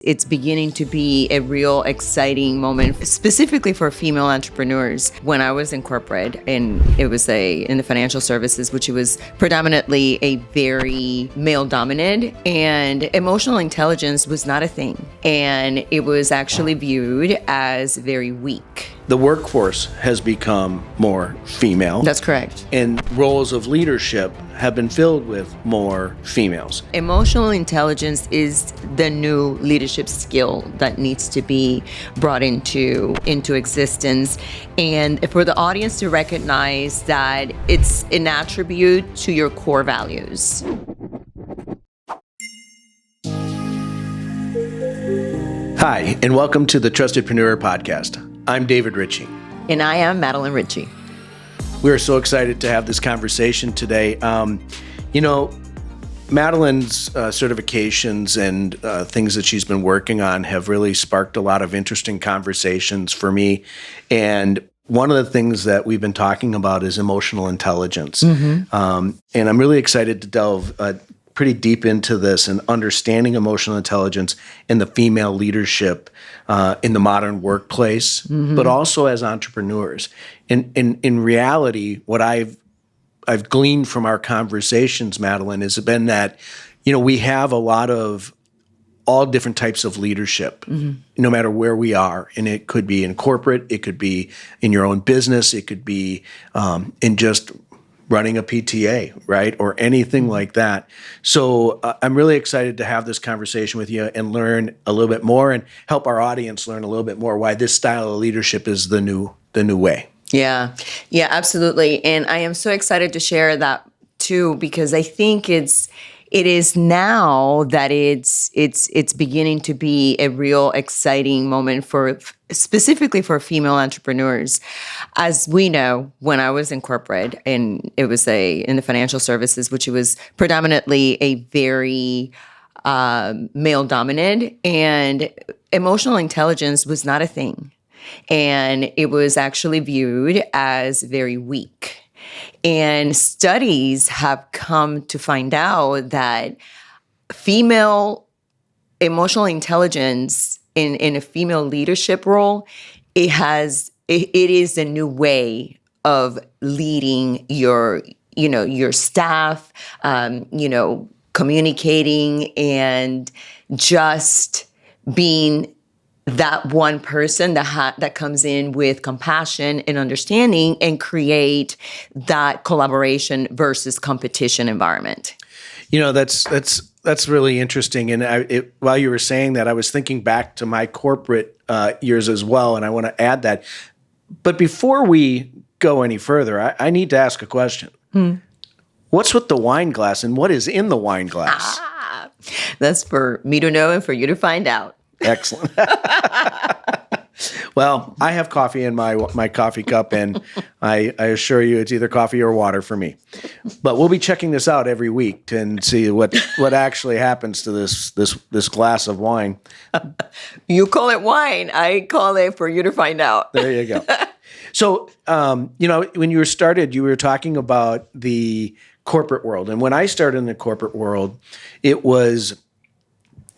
It's beginning to be a real exciting moment, specifically for female entrepreneurs. When I was in corporate, and it was in the financial services, which it was predominantly a very male-dominated, and emotional intelligence was not a thing. And it was actually viewed as very weak. The workforce has become more female. That's correct. And roles of leadership have been filled with more females. Emotional intelligence is the new leadership skill that needs to be brought into existence. And for the audience to recognize that it's an attribute to your core values. Hi, and welcome to the Trustedpreneur podcast. I'm David Ricci. And I am Madeline Ricci. We are so excited to have this conversation today. Madeline's certifications and things that she's been working on have really sparked a lot of interesting conversations for me. And one of the things that we've been talking about is emotional intelligence. And I'm really excited to delve pretty deep into this and understanding emotional intelligence in the female leadership in the modern workplace, but also as entrepreneurs. In reality, what I've gleaned from our conversations, Madeline, has been that, we have a lot of all different types of leadership, no matter where we are. And it could be in corporate, it could be in your own business, it could be in just running a PTA, right? Or anything like that. So I'm really excited to have this conversation with you and learn a little bit more and help our audience learn a little bit more why this style of leadership is the new way. Yeah, absolutely. And I am so excited to share that too, because I think it is now that it's beginning to be a real exciting moment specifically for female entrepreneurs. As we know, when I was in corporate, and it was in the financial services, which it was predominantly a very male-dominated, and emotional intelligence was not a thing. And it was actually viewed as very weak. And studies have come to find out that female emotional intelligence in a female leadership role, it is a new way of leading your staff, communicating and just being that one person that comes in with compassion and understanding and create that collaboration versus competition environment. That's really interesting. And while you were saying that, I was thinking back to my corporate years as well, and I want to add that. But before we go any further, I need to ask a question. What's with the wine glass, and what is in the wine glass? That's for me to know and for you to find out. Excellent. Well, I have coffee in my coffee cup, and I assure you it's either coffee or water for me. But we'll be checking this out every week and see what actually happens to this glass of wine. You call it wine. I call it for you to find out. There you go. So, when you started, you were talking about the corporate world. And when I started in the corporate world, it was...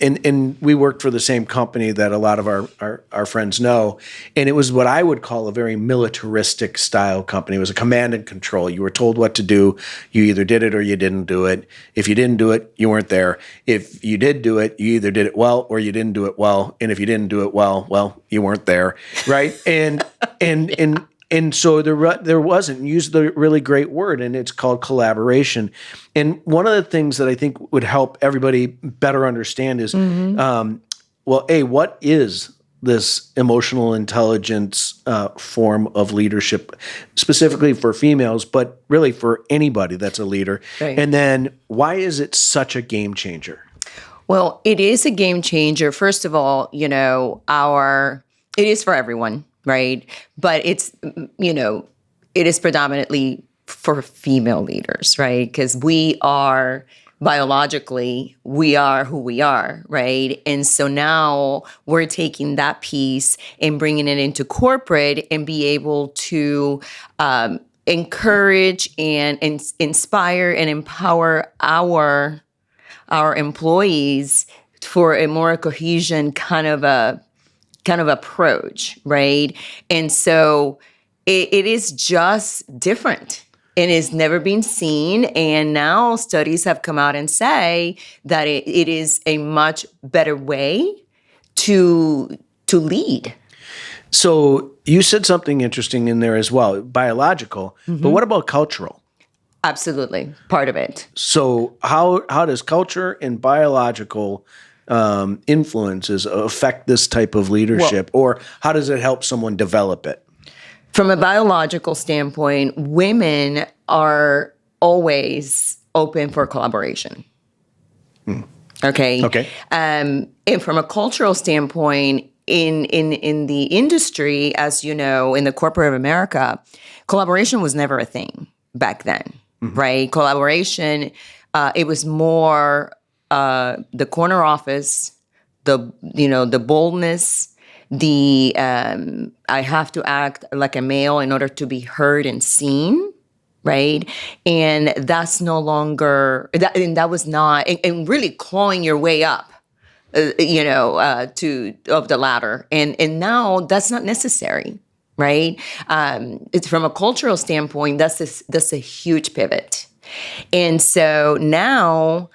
And we worked for the same company that a lot of our friends know. And it was what I would call a very militaristic style company. It was a command and control. You were told what to do. You either did it or you didn't do it. If you didn't do it, you weren't there. If you did do it, you either did it well or you didn't do it well. And if you didn't do it well, you weren't there, right? And so there wasn't. You used the really great word, and it's called collaboration. And one of the things that I think would help everybody better understand is, what is this emotional intelligence form of leadership, specifically for females, but really for anybody that's a leader? Right. And then why is it such a game changer? Well, it is a game changer. First of all, it is for everyone. Right. But it is predominantly for female leaders, right? Because biologically, we are who we are, right? And so now we're taking that piece and bringing it into corporate and be able to encourage and inspire and empower our employees for a more cohesion kind of approach, right? And so it is just different. And it's never been seen. And now studies have come out and say that it is a much better way to lead. So you said something interesting in there as well, biological, but what about cultural? Absolutely, part of it. So how does culture and biological influences affect this type of leadership, or how does it help someone develop it? From a biological standpoint, women are always open for collaboration. Okay. Okay. And from a cultural standpoint, in the industry, as you know, in the corporate America, collaboration was never a thing back then, right? Collaboration, it was more the corner office, the boldness, I have to act like a male in order to be heard and seen, right? And that's no longer that was not, and really clawing your way up, to of the ladder, and now that's not necessary, right? It's from a cultural standpoint, that's a huge pivot, and so now.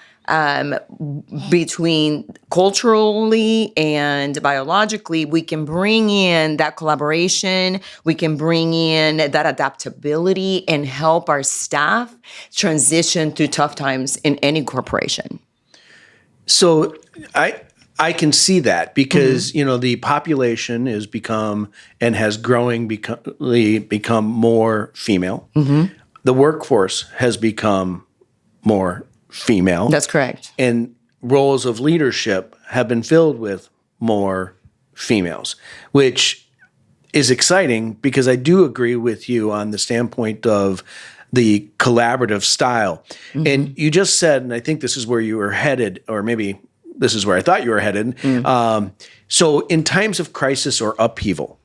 Between culturally and biologically, we can bring in that collaboration, we can bring in that adaptability and help our staff transition through tough times in any corporation. So I can see that because, the population has become and has become more female. The workforce has become more female. That's correct. And roles of leadership have been filled with more females, which is exciting because I do agree with you on the standpoint of the collaborative style. And you just said, and I think this is where you were headed, or maybe this is where I thought you were headed. So in times of crisis or upheaval,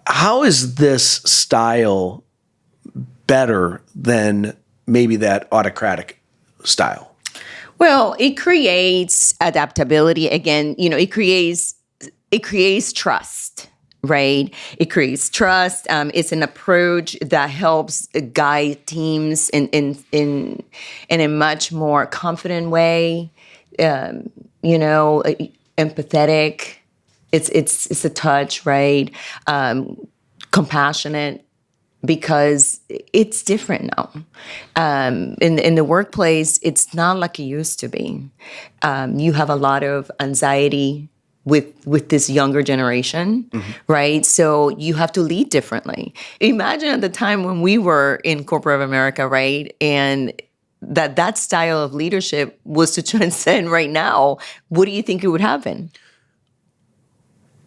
how is this style better than maybe that autocratic style? Well, it creates adaptability. Again, it creates trust, right? It creates trust. It's an approach that helps guide teams in a much more confident way. Empathetic. It's a touch, right? Compassionate. Because it's different now. In the workplace, it's not like it used to be. You have a lot of anxiety with this younger generation, right? So you have to lead differently. Imagine at the time when we were in corporate America, right? And that style of leadership was to transcend right now. What do you think it would happen?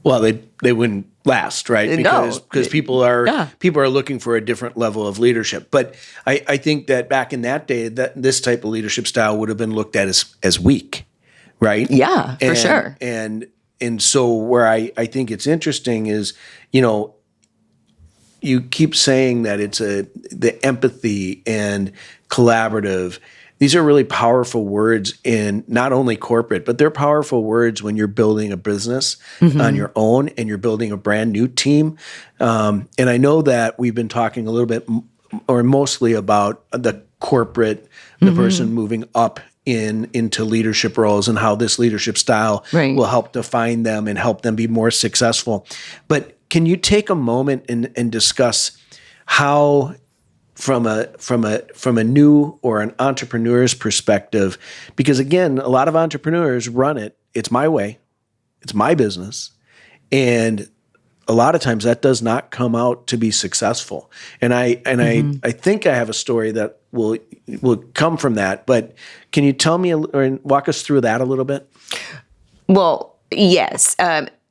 Well, they wouldn't last, right? Because people are looking for a different level of leadership. But I think that back in that day, that this type of leadership style would have been looked at as weak, right? Yeah, for sure. And so where I think it's interesting is, you keep saying that it's the empathy and collaborative. These are really powerful words in not only corporate, but they're powerful words when you're building a business on your own and you're building a brand new team. And I know that we've been talking a little bit or mostly about the corporate, the person moving up into leadership roles and how this leadership style will help define them and help them be more successful. But can you take a moment and discuss how from a new or an entrepreneur's perspective, because again, a lot of entrepreneurs run it. It's my way. It's my business. And a lot of times that does not come out to be successful. And I think I have a story that will come from that, but can you tell me or walk us through that a little bit? Well, yes.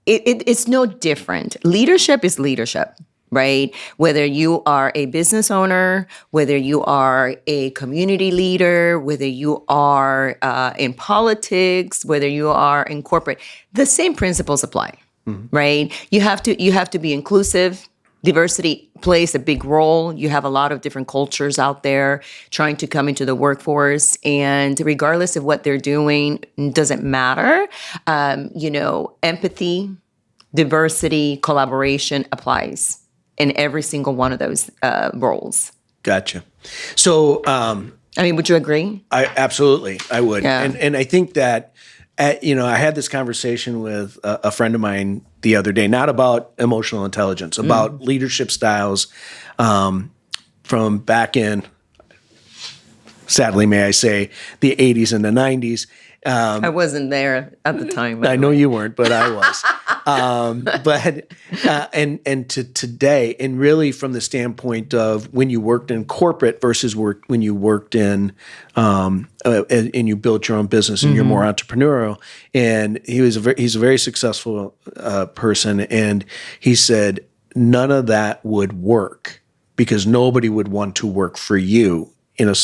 It's no different. Leadership is leadership. Right? Whether you are a business owner, whether you are a community leader, whether you are in politics, whether you are in corporate, the same principles apply, right? You have to be inclusive, Diversity plays a big role. You have a lot of different cultures out there trying to come into the workforce, and regardless of what they're doing, doesn't matter. Empathy, diversity, collaboration applies in every single one of those roles. Gotcha. So, would you agree? Absolutely, I would. Yeah. And I think that, I had this conversation with a friend of mine the other day, not about emotional intelligence, about leadership styles from back in, sadly, may I say, the 80s and the 90s. I wasn't there at the time. I know you weren't, but I was. And to today, and really from the standpoint of when you worked in corporate versus when you worked in, and you built your own business and you're more entrepreneurial. And he's a very successful person, and he said none of that would work because nobody would want to work for you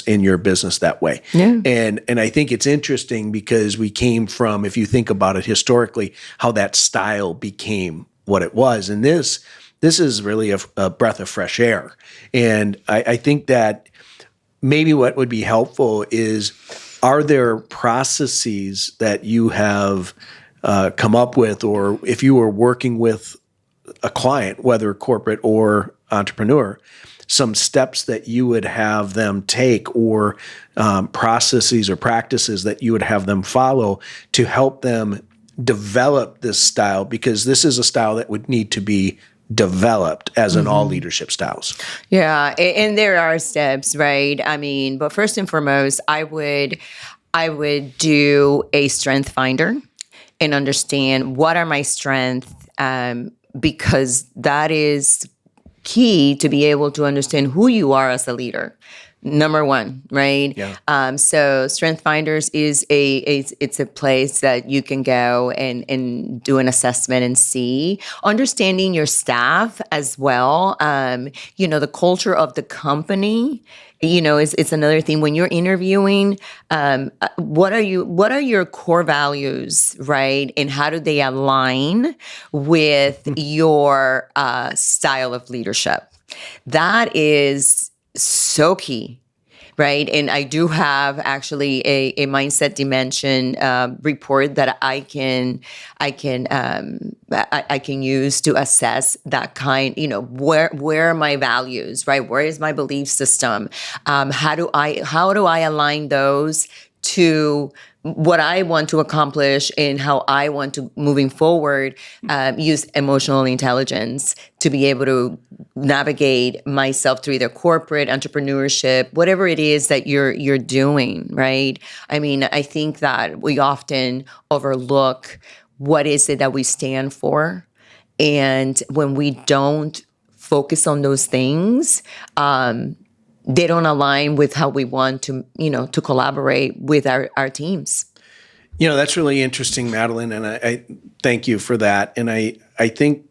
in your business that way. Yeah. And I think it's interesting because we came from, if you think about it historically, how that style became what it was. And this is really a breath of fresh air. And I think that maybe what would be helpful is, are there processes that you have come up with, or if you were working with a client, whether corporate or entrepreneur, some steps that you would have them take, or processes or practices that you would have them follow to help them develop this style? Because this is a style that would need to be developed, as in all leadership styles. Yeah, and there are steps, right? But first and foremost, I would do a strength finder and understand what are my strengths, because that is key to be able to understand who you are as a leader. Number one, right? Yeah. So Strength Finders is it's a place that you can go and do an assessment and see, understanding your staff as well. The culture of the company, it's another thing when you're interviewing. What are your core values, right? And how do they align with your style of leadership? That is so key, right? And I do have actually a mindset dimension report that I can use to assess that kind. Where are my values, right? Where is my belief system? How do I align those to what I want to accomplish and how I want to, moving forward, use emotional intelligence to be able to navigate myself through either corporate, entrepreneurship, whatever it is that you're doing, right? I think that we often overlook what is it that we stand for. And when we don't focus on those things, they don't align with how we want to, to collaborate with our teams. That's really interesting, Madeline, and I thank you for that. And I think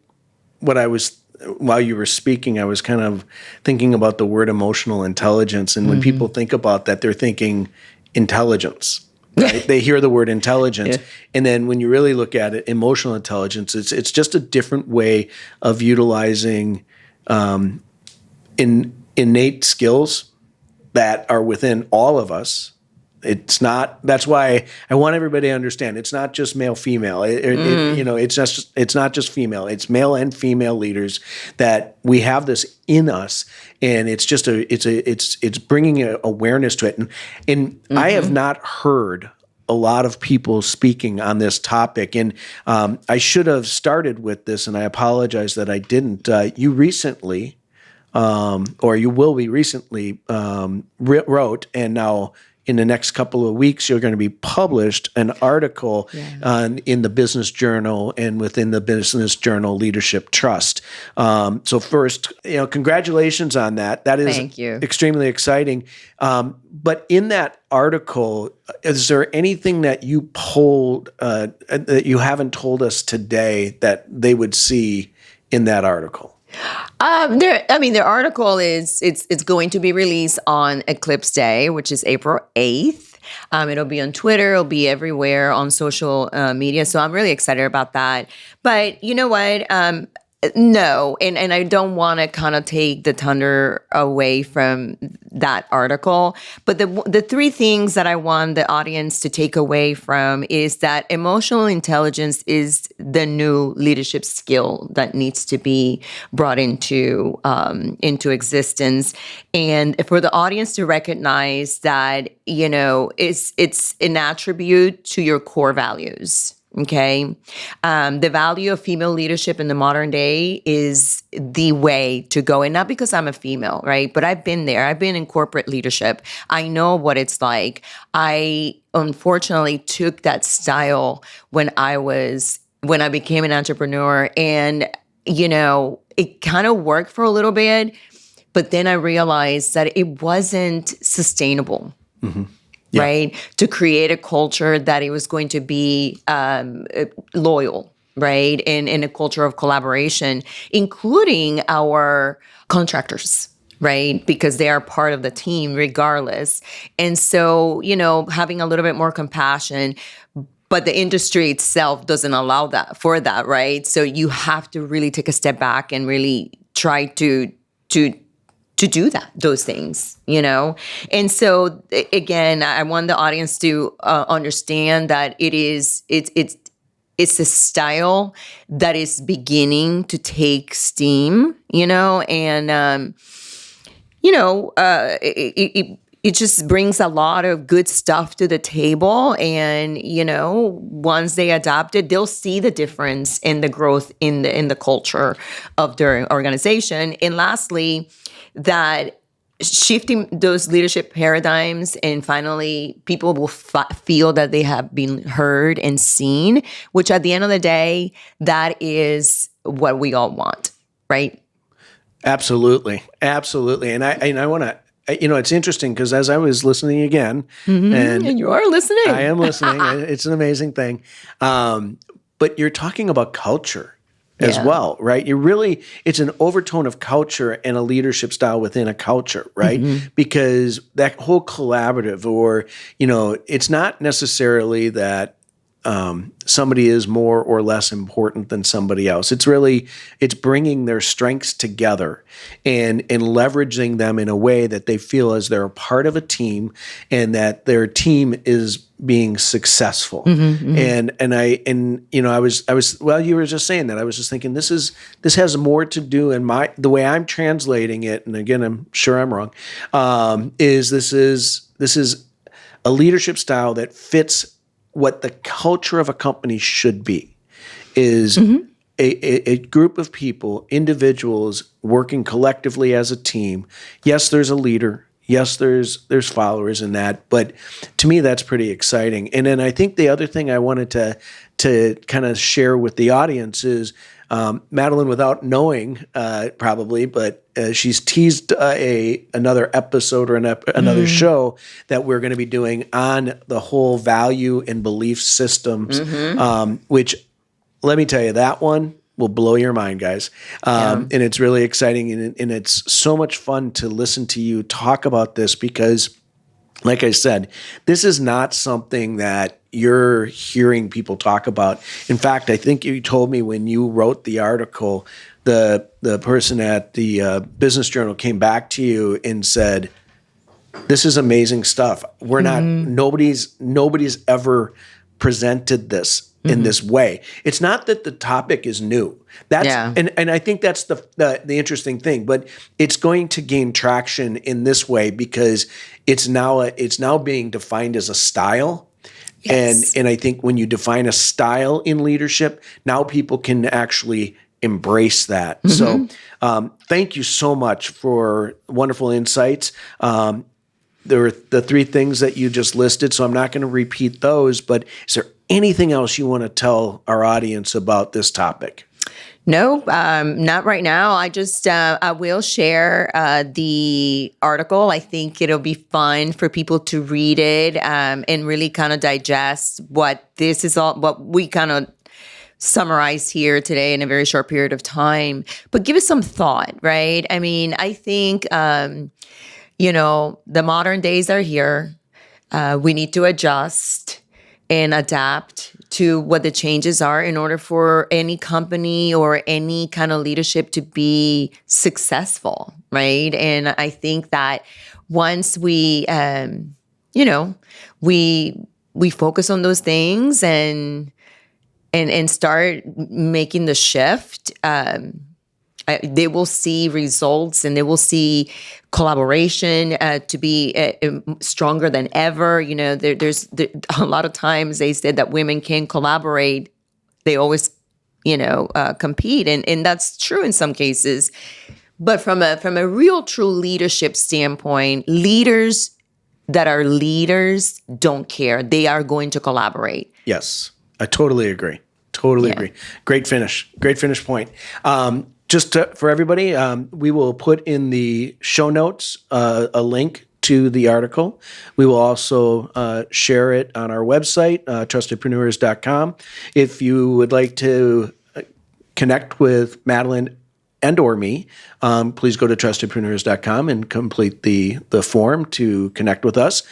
while you were speaking, I was kind of thinking about the word emotional intelligence. And when people think about that, they're thinking intelligence, right? They hear the word intelligence. Yeah. And then when you really look at it, emotional intelligence, it's just a different way of utilizing innate skills that are within all of us. That's why I want everybody to understand, it's not just male, female. It's not just female. It's male and female leaders that we have this in us, and it's just it's bringing awareness to it. And I have not heard a lot of people speaking on this topic, and I should have started with this, and I apologize that I didn't. You recently, or you will be recently, wrote, and now in the next couple of weeks, you're going to be published an article in the Business Journal and within the Business Journal Leadership Trust. So first, congratulations on that. That is Thank you. Extremely exciting. But in that article, is there anything that you pulled that you haven't told us today that they would see in that article? Their article it's going to be released on Eclipse Day, which is April 8th. It'll be on Twitter. It'll be everywhere on social media. So I'm really excited about that. But you know what? No, and I don't want to kind of take the thunder away from that article, but the three things that I want the audience to take away from is that emotional intelligence is the new leadership skill that needs to be brought into existence, and for the audience to recognize that it's an attribute to your core values. Okay. The value of female leadership in the modern day is the way to go. And not because I'm a female, right? But I've been there. I've been in corporate leadership. I know what it's like. I unfortunately took that style when I became an entrepreneur, and, it kind of worked for a little bit, but then I realized that it wasn't sustainable. Mm-hmm. Yeah. Right? To create a culture that it was going to be loyal, right? And a culture of collaboration, including our contractors, right? Because they are part of the team regardless. And so, having a little bit more compassion, but the industry itself doesn't allow that, right? So you have to really take a step back and really try to do those things, And so again, I want the audience to understand that it's a style that is beginning to take steam, and it just brings a lot of good stuff to the table. And, once they adopt it, they'll see the difference in the growth in the culture of their organization. And lastly, that shifting those leadership paradigms, and finally people will feel that they have been heard and seen, which at the end of the day, that is what we all want, right? Absolutely. And I want to, it's interesting because as I was listening again, and you are listening. I am listening. It's an amazing thing. But you're talking about culture as well, right? It's an overtone of culture and a leadership style within a culture, right? Mm-hmm. Because that whole collaborative, or, it's not necessarily that somebody is more or less important than somebody else. It's bringing their strengths together and leveraging them in a way that they feel as they're a part of a team and that their team is being successful. Mm-hmm, mm-hmm. I was well, you were just saying that. I was just thinking this has more to do in the way I'm translating it. And again, I'm sure I'm wrong. This is a leadership style that fits what the culture of a company should be, is mm-hmm. a group of people, individuals working collectively as a team. Yes, there's a leader. Yes, there's followers in that. But to me, that's pretty exciting. And then I think the other thing I wanted to kind of share with the audience is Madeline, without knowing probably, but she's teased another episode or another show that we're going to be doing on the whole value and belief systems, mm-hmm. Which, let me tell you, that one will blow your mind, guys. And it's really exciting, and it's so much fun to listen to you talk about this because, like I said, this is not something that you're hearing people talk about. In fact, I think you told me when you wrote the article, the person at the Business Journal came back to you and said, "This is amazing stuff. We're mm-hmm. not nobody's ever presented this mm-hmm. in this way." It's not that the topic is new. And I think that's the interesting thing, but it's going to gain traction in this way because it's now being defined as a style. Yes. And I think when you define a style in leadership, now people can actually embrace that. Mm-hmm. So thank you so much for wonderful insights. There were the three things that you just listed, so I'm not going to repeat those, but is there anything else you want to tell our audience about this topic? No, not right now. I will share the article. I think it'll be fun for people to read it and really kind of digest what this is all, what we kind of summarized here today in a very short period of time. But give it some thought, right? I mean, I think, the modern days are here. We need to adjust and adapt to what the changes are in order for any company or any kind of leadership to be successful, right? And I think that once we, we focus on those things and start making the shift, they will see results and they will see collaboration to be stronger than ever. There's a lot of times they said that women can collaborate. They always, compete. And that's true in some cases. But from a real true leadership standpoint, leaders that are leaders don't care. They are going to collaborate. Yes, I totally agree. Totally agree. Great finish point. For everybody, we will put in the show notes a link to the article. We will also share it on our website, trustedpreneurs.com. If you would like to connect with Madeline and or me, please go to trustedpreneurs.com and complete the form to connect with us.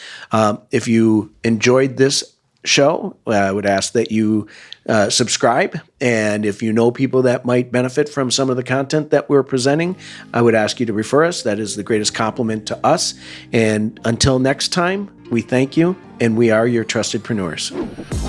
If you enjoyed this show, I would ask that you subscribe. And if you know people that might benefit from some of the content that we're presenting, I would ask you to refer us. That is the greatest compliment to us. And until next time, we thank you, and we are your Trustedpreneurs.